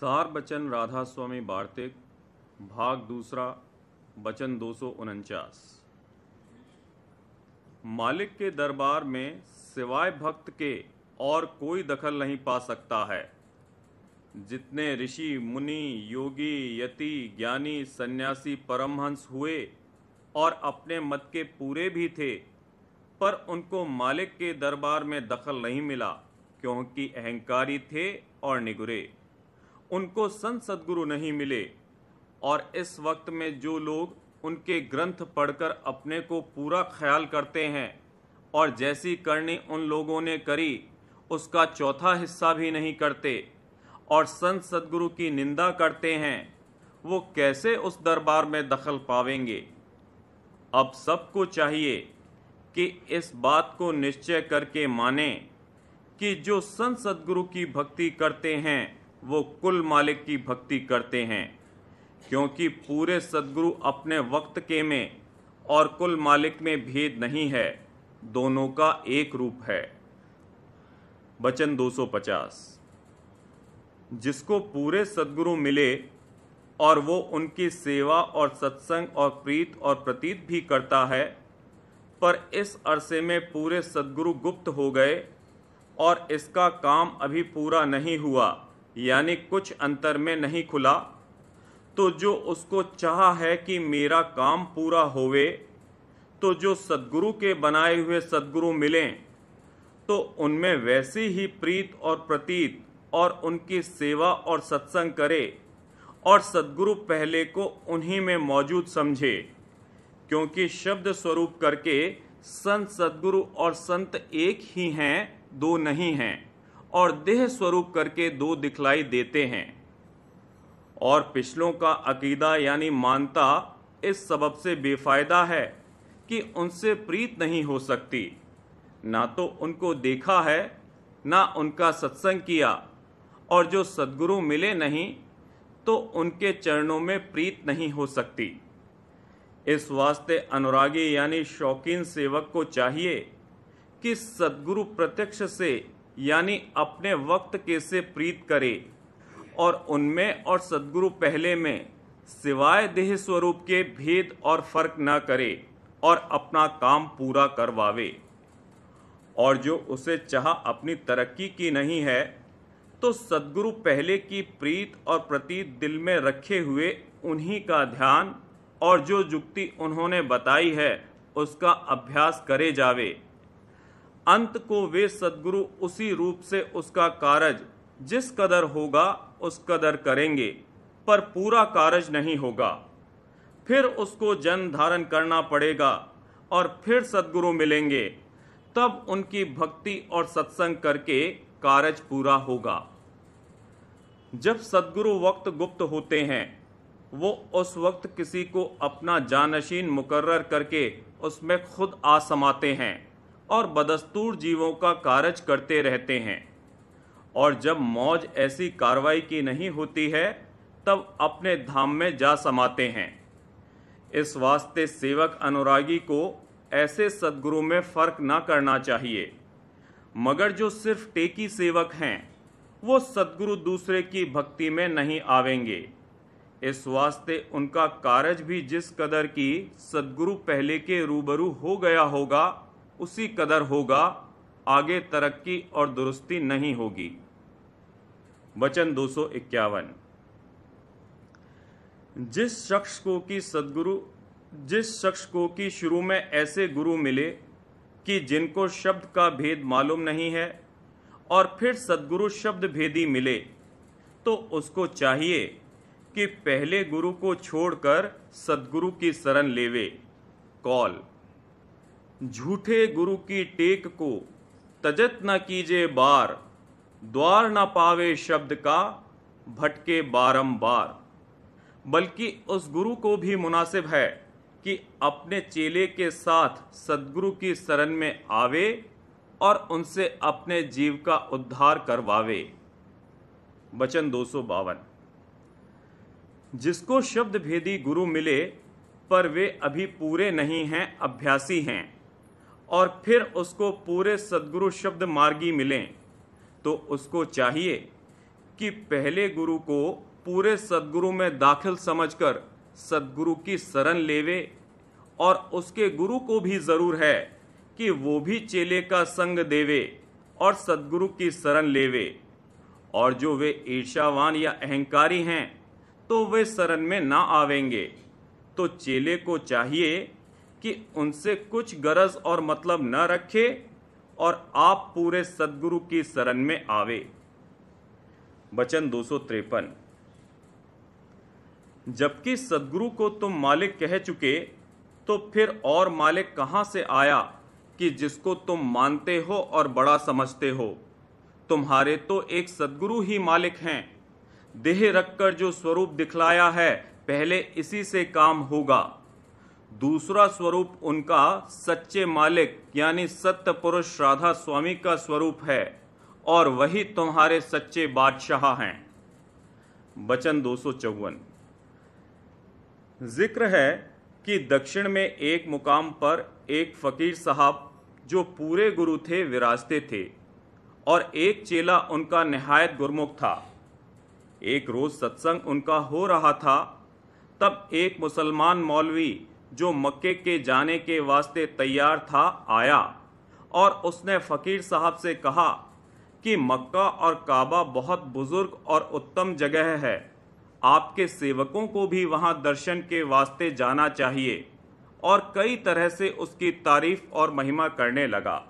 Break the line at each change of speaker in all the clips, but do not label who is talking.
सार बचन राधा स्वामी वार्तिक भाग दूसरा बचन 249। मालिक के दरबार में सिवाय भक्त के और कोई दखल नहीं पा सकता है। जितने ऋषि मुनि योगी यति ज्ञानी सन्यासी परमहंस हुए और अपने मत के पूरे भी थे, पर उनको मालिक के दरबार में दखल नहीं मिला, क्योंकि अहंकारी थे और निगुरे। उनको संत सद्गुरु नहीं मिले। और इस वक्त में जो लोग उनके ग्रंथ पढ़कर अपने को पूरा ख्याल करते हैं और जैसी करनी उन लोगों ने करी उसका चौथा हिस्सा भी नहीं करते और संत सद्गुरु की निंदा करते हैं, वो कैसे उस दरबार में दखल पावेंगे। अब सबको चाहिए कि इस बात को निश्चय करके माने कि जो संत सद्गुरु की भक्ति करते हैं वो कुल मालिक की भक्ति करते हैं, क्योंकि पूरे सद्गुरु अपने वक्त के में और कुल मालिक में भेद नहीं है, दोनों का एक रूप है। बचन 250। जिसको पूरे सद्गुरु मिले और वो उनकी सेवा और सत्संग और प्रीत और प्रतीत भी करता है, पर इस अरसे में पूरे सद्गुरु गुप्त हो गए और इसका काम अभी पूरा नहीं हुआ, यानी कुछ अंतर में नहीं खुला, तो जो उसको चाह है कि मेरा काम पूरा होवे, तो जो सद्गुरु के बनाए हुए सद्गुरु मिलें तो उनमें वैसी ही प्रीत और प्रतीत और उनकी सेवा और सत्संग करे और सद्गुरु पहले को उन्हीं में मौजूद समझे, क्योंकि शब्द स्वरूप करके संत सद्गुरु और संत एक ही हैं, दो नहीं हैं, और देह स्वरूप करके दो दिखलाई देते हैं। और पिछलों का अकीदा यानी मानता इस सबब से बेफायदा है कि उनसे प्रीत नहीं हो सकती, ना तो उनको देखा है ना उनका सत्संग किया, और जो सद्गुरु मिले नहीं तो उनके चरणों में प्रीत नहीं हो सकती। इस वास्ते अनुरागी यानी शौकीन सेवक को चाहिए कि सद्गुरु प्रत्यक्ष से यानी अपने वक्त के से प्रीत करे और उनमें और सद्गुरु पहले में सिवाय देह स्वरूप के भेद और फर्क न करे और अपना काम पूरा करवावे। और जो उसे चाह अपनी तरक्की की नहीं है, तो सद्गुरु पहले की प्रीत और प्रतीत दिल में रखे हुए उन्हीं का ध्यान और जो जुक्ति उन्होंने बताई है उसका अभ्यास करे जावे। अंत को वे सद्गुरु उसी रूप से उसका कारज जिस कदर होगा उस कदर करेंगे, पर पूरा कारज नहीं होगा। फिर उसको जन्म धारण करना पड़ेगा और फिर सद्गुरु मिलेंगे, तब उनकी भक्ति और सत्संग करके कारज पूरा होगा। जब सद्गुरु वक्त गुप्त होते हैं, वो उस वक्त किसी को अपना जानशीन मुकर्रर करके उसमें खुद आ समाते हैं और बदस्तूर जीवों का कारज करते रहते हैं। और जब मौज ऐसी कार्रवाई की नहीं होती है, तब अपने धाम में जा समाते हैं। इस वास्ते सेवक अनुरागी को ऐसे सद्गुरु में फर्क ना करना चाहिए, मगर जो सिर्फ टेकी सेवक हैं वो सद्गुरु दूसरे की भक्ति में नहीं आवेंगे। इस वास्ते उनका कारज भी जिस कदर की सद्गुरु पहले के रूबरू हो गया होगा उसी कदर होगा, आगे तरक्की और दुरुस्ती नहीं होगी। वचन 251। जिस शख्स को कि शुरू में ऐसे गुरु मिले कि जिनको शब्द का भेद मालूम नहीं है और फिर सद्गुरु शब्द भेदी मिले, तो उसको चाहिए कि पहले गुरु को छोड़कर सद्गुरु की शरण लेवे। कौल। झूठे गुरु की टेक को तजत न कीजे बार, द्वार न पावे शब्द का भटके बारंबार। बल्कि उस गुरु को भी मुनासिब है कि अपने चेले के साथ सद्गुरु की शरण में आवे और उनसे अपने जीव का उद्धार करवावे। वचन 252। जिसको शब्द भेदी गुरु मिले पर वे अभी पूरे नहीं हैं, अभ्यासी हैं, और फिर उसको पूरे सद्गुरु शब्द मार्गी मिलें, तो उसको चाहिए कि पहले गुरु को पूरे सद्गुरु में दाखिल समझकर सद्गुरु की शरण लेवे, और उसके गुरु को भी जरूर है कि वो भी चेले का संग देवे और सद्गुरु की शरण लेवे। और जो वे ईर्ष्यावान या अहंकारी हैं तो वे शरण में ना आवेंगे। तो चेले को चाहिए कि उनसे कुछ गरज और मतलब न रखे और आप पूरे सद्गुरु की शरण में आवे। वचन 253। जबकि सद्गुरु को तुम मालिक कह चुके, तो फिर और मालिक कहां से आया कि जिसको तुम मानते हो और बड़ा समझते हो? तुम्हारे तो एक सद्गुरु ही मालिक हैं। देह रखकर जो स्वरूप दिखलाया है, पहले इसी से काम होगा। दूसरा स्वरूप उनका सच्चे मालिक यानी सत्य पुरुष राधा स्वामी का स्वरूप है, और वही तुम्हारे सच्चे बादशाह हैं। वचन 254। जिक्र है कि दक्षिण में एक मुकाम पर एक फकीर साहब जो पूरे गुरु थे विराजते थे, और एक चेला उनका निहायत गुरमुख था। एक रोज सत्संग उनका हो रहा था, तब एक मुसलमान मौलवी जो मक्के के जाने के वास्ते तैयार था आया, और उसने फकीर साहब से कहा कि मक्का और काबा बहुत बुजुर्ग और उत्तम जगह है, आपके सेवकों को भी वहां दर्शन के वास्ते जाना चाहिए। और कई तरह से उसकी तारीफ और महिमा करने लगा।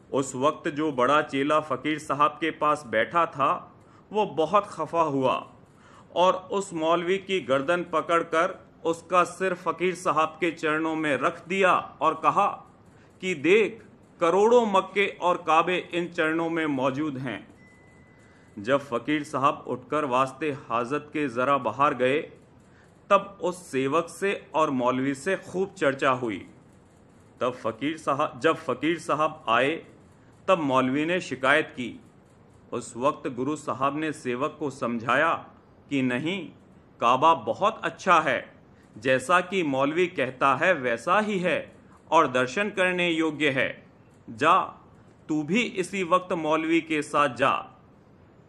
उस वक्त जो बड़ा चेला फकीर साहब के पास बैठा था, वो बहुत खफा हुआ और उस मौलवी की गर्दन पकड़कर उसका सिर फकीर साहब के चरणों में रख दिया और कहा कि देख, करोड़ों मक्के और काबे इन चरणों में मौजूद हैं। जब फकीर साहब उठकर वास्ते हाजत के जरा बाहर गए, तब उस सेवक से और मौलवी से खूब चर्चा हुई। जब फकीर साहब आए, तब मौलवी ने शिकायत की। उस वक्त गुरु साहब ने सेवक को समझाया कि नहीं, काबा बहुत अच्छा है, जैसा कि मौलवी कहता है वैसा ही है और दर्शन करने योग्य है। जा, तू भी इसी वक्त मौलवी के साथ जा।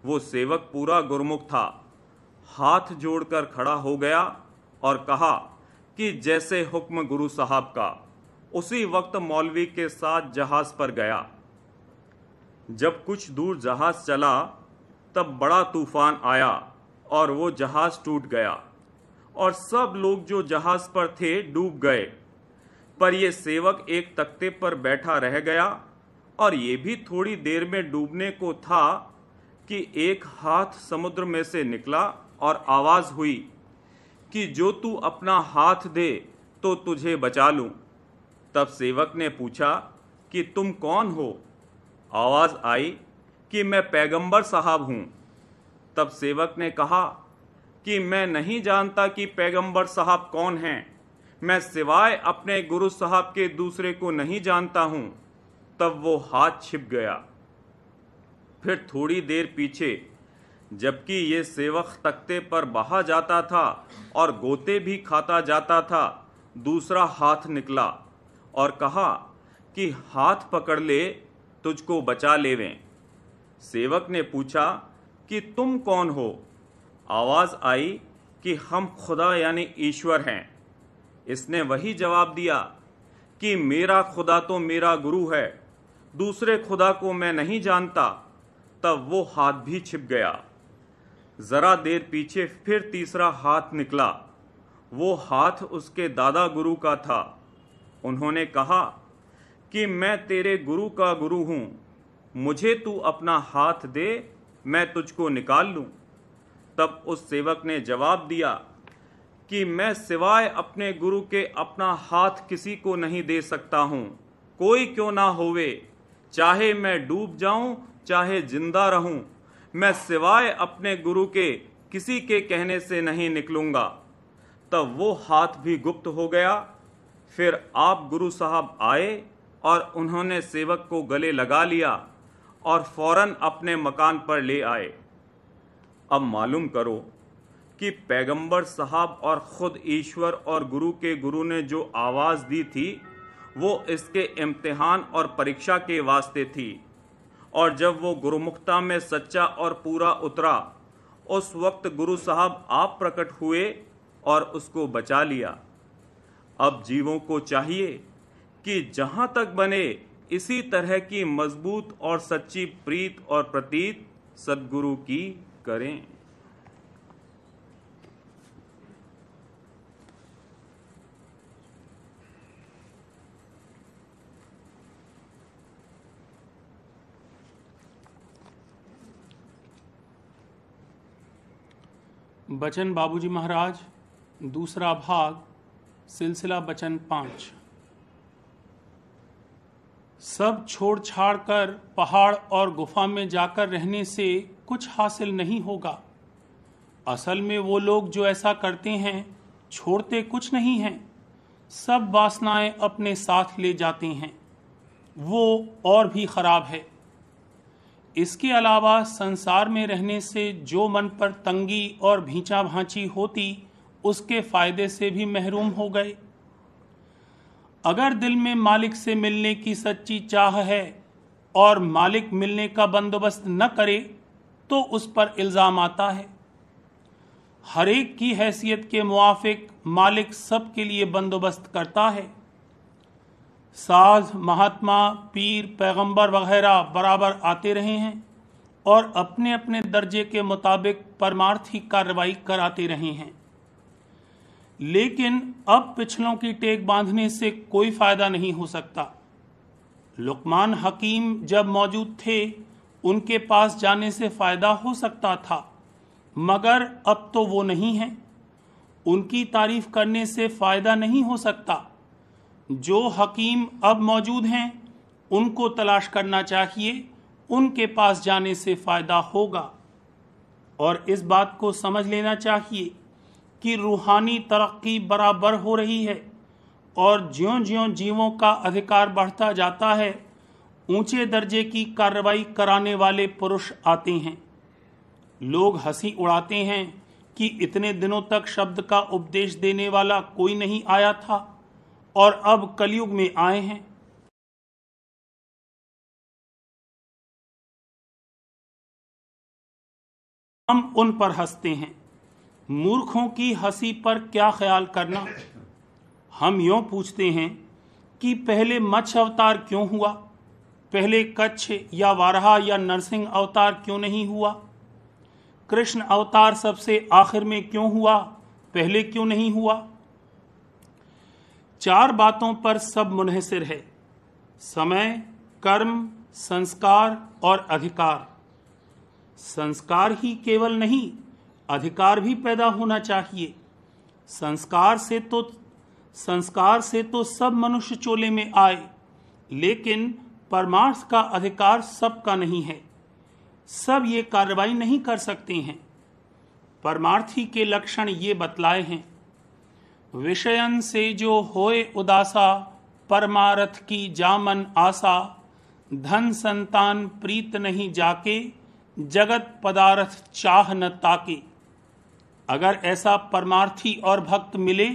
वो सेवक पूरा गुरमुख था, हाथ जोड़कर खड़ा हो गया और कहा कि जैसे हुक्म गुरु साहब का। उसी वक्त मौलवी के साथ जहाज पर गया। जब कुछ दूर जहाज चला, तब बड़ा तूफान आया और वो जहाज टूट गया और सब लोग जो जहाज पर थे डूब गए। पर ये सेवक एक तख्ते पर बैठा रह गया, और ये भी थोड़ी देर में डूबने को था कि एक हाथ समुद्र में से निकला और आवाज हुई कि जो तू अपना हाथ दे तो तुझे बचा लूं। तब सेवक ने पूछा कि तुम कौन हो? आवाज आई कि मैं पैगंबर साहब हूं। तब सेवक ने कहा कि मैं नहीं जानता कि पैगंबर साहब कौन हैं। मैं सिवाय अपने गुरु साहब के दूसरे को नहीं जानता हूं। तब वो हाथ छिप गया। फिर थोड़ी देर पीछे, जबकि ये सेवक तख्ते पर बहा जाता था और गोते भी खाता जाता था, दूसरा हाथ निकला और कहा कि हाथ पकड़ ले, तुझको बचा लेवें। सेवक ने पूछा कि तुम कौन हो? आवाज आई कि हम खुदा यानी ईश्वर हैं। इसने वही जवाब दिया कि मेरा खुदा तो मेरा गुरु है, दूसरे खुदा को मैं नहीं जानता। तब वो हाथ भी छिप गया। जरा देर पीछे फिर तीसरा हाथ निकला। वो हाथ उसके दादा गुरु का था। उन्होंने कहा कि मैं तेरे गुरु का गुरु हूं, मुझे तू अपना हाथ दे, मैं तुझको निकाल लूं। तब उस सेवक ने जवाब दिया कि मैं सिवाय अपने गुरु के अपना हाथ किसी को नहीं दे सकता हूं, कोई क्यों ना होवे, चाहे मैं डूब जाऊं चाहे जिंदा रहूं, मैं सिवाय अपने गुरु के किसी के कहने से नहीं निकलूंगा। तब वो हाथ भी गुप्त हो गया। फिर आप गुरु साहब आए और उन्होंने सेवक को गले लगा लिया और फौरन अपने मकान पर ले आए। अब मालूम करो कि पैगंबर साहब और खुद ईश्वर और गुरु के गुरु ने जो आवाज़ दी थी, वो इसके इम्तिहान और परीक्षा के वास्ते थी, और जब वो गुरुमुखता में सच्चा और पूरा उतरा, उस वक्त गुरु साहब आप प्रकट हुए और उसको बचा लिया। अब जीवों को चाहिए कि जहां तक बने इसी तरह की मजबूत और सच्ची प्रीत और प्रतीत सद्गुरु की करें।
बचन बाबूजी महाराज, दूसरा भाग, सिलसिला बचन 5। सब छोड़ छाड़ कर पहाड़ और गुफा में जाकर रहने से कुछ हासिल नहीं होगा। असल में वो लोग जो ऐसा करते हैं छोड़ते कुछ नहीं हैं, सब वासनाएं अपने साथ ले जाते हैं। वो और भी खराब है। इसके अलावा संसार में रहने से जो मन पर तंगी और भींचा भांची होती, उसके फायदे से भी महरूम हो गए। अगर दिल में मालिक से मिलने की सच्ची चाह है और मालिक मिलने का बंदोबस्त न करे तो उस पर इल्ज़ाम आता है। हर एक की हैसियत के मुआफिक मालिक सबके लिए बंदोबस्त करता है। साध, महात्मा, पीर, पैगंबर वगैरह बराबर आते रहे हैं और अपने अपने दर्जे के मुताबिक परमार्थी कार्रवाई कराते रहे हैं। लेकिन अब पिछलों की टेक बांधने से कोई फायदा नहीं हो सकता। लुकमान हकीम जब मौजूद थे, उनके पास जाने से फायदा हो सकता था, मगर अब तो वो नहीं है। उनकी तारीफ करने से फायदा नहीं हो सकता। जो हकीम अब मौजूद हैं, उनको तलाश करना चाहिए, उनके पास जाने से फायदा होगा। और इस बात को समझ लेना चाहिए कि रूहानी तरक्की बराबर हो रही है और ज्यों-ज्यों जीवों का अधिकार बढ़ता जाता है, ऊंचे दर्जे की कार्रवाई कराने वाले पुरुष आते हैं। लोग हंसी उड़ाते हैं कि इतने दिनों तक शब्द का उपदेश देने वाला कोई नहीं आया था और अब कलयुग में आए हैं। हम उन पर हंसते हैं। मूर्खों की हंसी पर क्या ख्याल करना। हम यूं पूछते हैं कि पहले मत्स्य अवतार क्यों हुआ, पहले कच्छ या वाराह या नरसिंह अवतार क्यों नहीं हुआ, कृष्ण अवतार सबसे आखिर में क्यों हुआ, पहले क्यों नहीं हुआ। 4 बातों पर सब मुनहसिर है: समय, कर्म, संस्कार और अधिकार। संस्कार ही केवल नहीं, अधिकार भी पैदा होना चाहिए। संस्कार से तो सब मनुष्य चोले में आए, लेकिन परमार्थ का अधिकार सबका नहीं है। सब ये कार्रवाई नहीं कर सकते हैं। परमार्थी के लक्षण ये बतलाए हैं: विषयन से जो होए उदासा, परमारथ की जामन आशा, धन संतान प्रीत नहीं जाके, जगत पदार्थ चाह न ताके। अगर ऐसा परमार्थी और भक्त मिले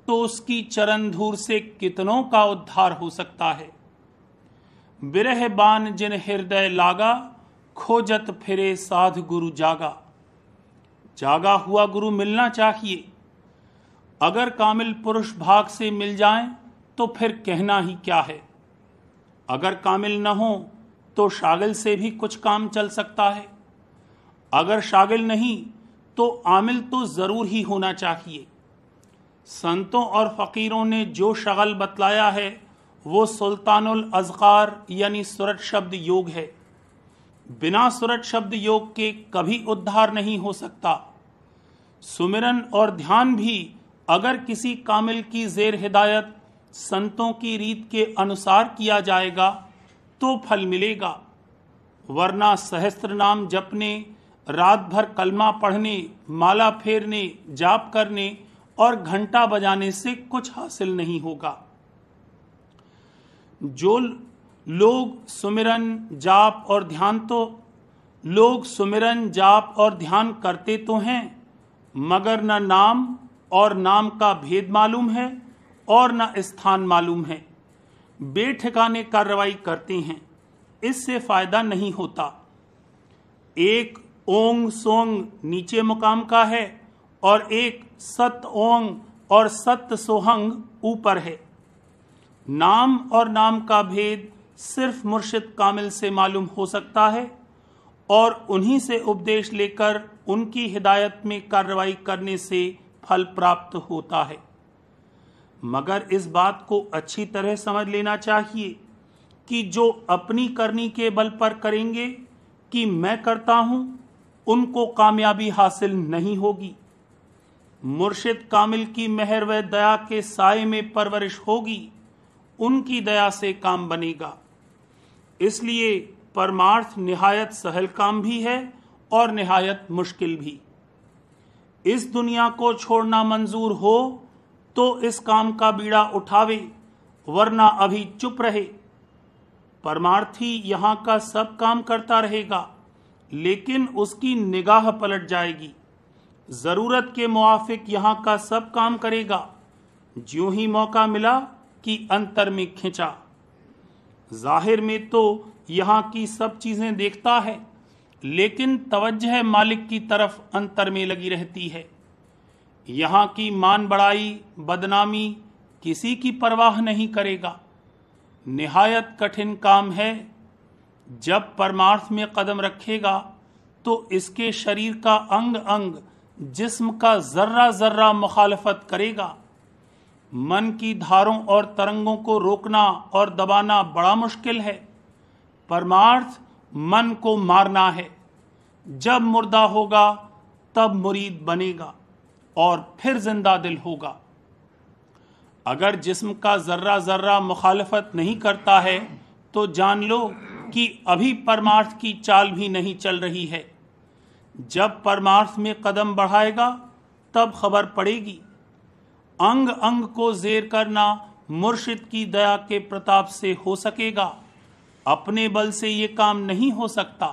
तो उसकी चरण धूर से कितनों का उद्धार हो सकता है। बिरह बान जिन हृदय लागा, खोजत फिरे साध गुरु जागा। जागा हुआ गुरु मिलना चाहिए। अगर कामिल पुरुष भाग से मिल जाएं तो फिर कहना ही क्या है। अगर कामिल न हो तो शागिल से भी कुछ काम चल सकता है। अगर शागिल नहीं तो आमिल तो जरूर ही होना चाहिए। संतों और फकीरों ने जो शगल बतलाया है वो सुल्तानुल अज़कार यानी सुरत शब्द योग है। बिना सुरत शब्द योग के कभी उद्धार नहीं हो सकता। सुमिरन और ध्यान भी अगर किसी कामिल की जेर हिदायत संतों की रीत के अनुसार किया जाएगा तो फल मिलेगा, वरना सहस्त्र नाम जपने, रात भर कलमा पढ़ने, माला फेरने, जाप करने और घंटा बजाने से कुछ हासिल नहीं होगा। जो लोग सुमिरन जाप और ध्यान करते तो हैं, मगर न नाम और नाम का भेद मालूम है और न स्थान मालूम है। बेठिकाने कार्रवाई करते हैं। इससे फायदा नहीं होता। एक ओंग सोंग नीचे मुकाम का है और एक सत ओंग और सत सोहंग ऊपर है। नाम और नाम का भेद सिर्फ मुर्शिद कामिल से मालूम हो सकता है और उन्हीं से उपदेश लेकर उनकी हिदायत में कार्रवाई करने से फल प्राप्त होता है। मगर इस बात को अच्छी तरह समझ लेना चाहिए कि जो अपनी करनी के बल पर करेंगे कि मैं करता हूं, उनको कामयाबी हासिल नहीं होगी। मुर्शिद कामिल की मेहर व दया के साए में परवरिश होगी, उनकी दया से काम बनेगा। इसलिए परमार्थ निहायत सहल काम भी है और निहायत मुश्किल भी। इस दुनिया को छोड़ना मंजूर हो तो इस काम का बीड़ा उठावे, वरना अभी चुप रहे। परमार्थी यहाँ का सब काम करता रहेगा, लेकिन उसकी निगाह पलट जाएगी। जरूरत के मुआफिक यहाँ का सब काम करेगा, ज्यों ही मौका मिला कि अंतर में खिंचा। जाहिर में तो यहाँ की सब चीजें देखता है, लेकिन तवज्जह मालिक की तरफ अंतर में लगी रहती है। यहाँ की मान बढ़ाई बदनामी किसी की परवाह नहीं करेगा। निहायत कठिन काम है। जब परमार्थ में कदम रखेगा तो इसके शरीर का अंग अंग जिस्म का जर्रा जर्रा मुखालफत करेगा। मन की धारों और तरंगों को रोकना और दबाना बड़ा मुश्किल है। परमार्थ मन को मारना है। जब मुर्दा होगा तब मुरीद बनेगा और फिर जिंदा दिल होगा। अगर जिस्म का जर्रा जर्रा मुखालफत नहीं करता है तो जान लो कि अभी परमार्थ की चाल भी नहीं चल रही है। जब परमार्थ में कदम बढ़ाएगा तब खबर पड़ेगी। अंग अंग को जेर करना मुर्शिद की दया के प्रताप से हो सकेगा, अपने बल से ये काम नहीं हो सकता।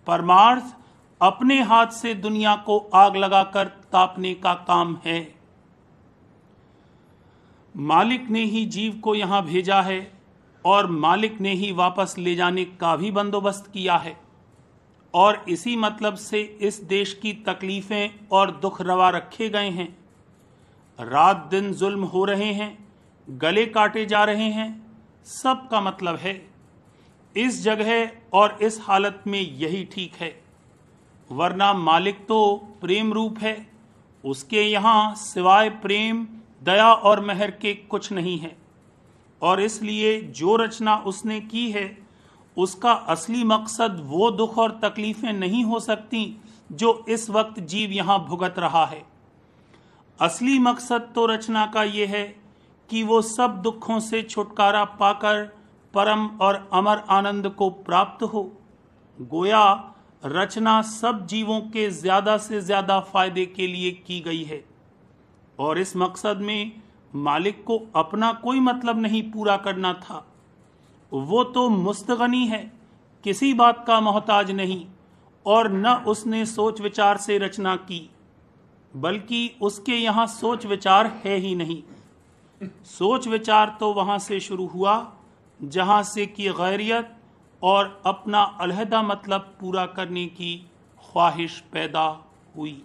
परमार्थ अपने हाथ से दुनिया को आग लगाकर तापने का काम है। मालिक ने ही जीव को यहां भेजा है और मालिक ने ही वापस ले जाने का भी बंदोबस्त किया है। और इसी मतलब से इस देश की तकलीफें और दुख रवा रखे गए हैं। रात दिन जुल्म हो रहे हैं, गले काटे जा रहे हैं। सब का मतलब है इस जगह और इस हालत में यही ठीक है, वरना मालिक तो प्रेम रूप है। उसके यहाँ सिवाय प्रेम दया और मेहर के कुछ नहीं है। और इसलिए जो रचना उसने की है उसका असली मकसद वो दुख और तकलीफें नहीं हो सकती जो इस वक्त जीव यहाँ भुगत रहा है। असली मकसद तो रचना का ये है कि वो सब दुखों से छुटकारा पाकर परम और अमर आनंद को प्राप्त हो। गोया रचना सब जीवों के ज्यादा से ज्यादा फायदे के लिए की गई है और इस मकसद में मालिक को अपना कोई मतलब नहीं पूरा करना था। वो तो मुस्तगनी है, किसी बात का मोहताज नहीं, और न उसने सोच विचार से रचना की, बल्कि उसके यहाँ सोच विचार है ही नहीं। सोच विचार तो वहां से शुरू हुआ जहां से कि गैरियत और अपना अलहदा मतलब पूरा करने की ख्वाहिश पैदा हुई।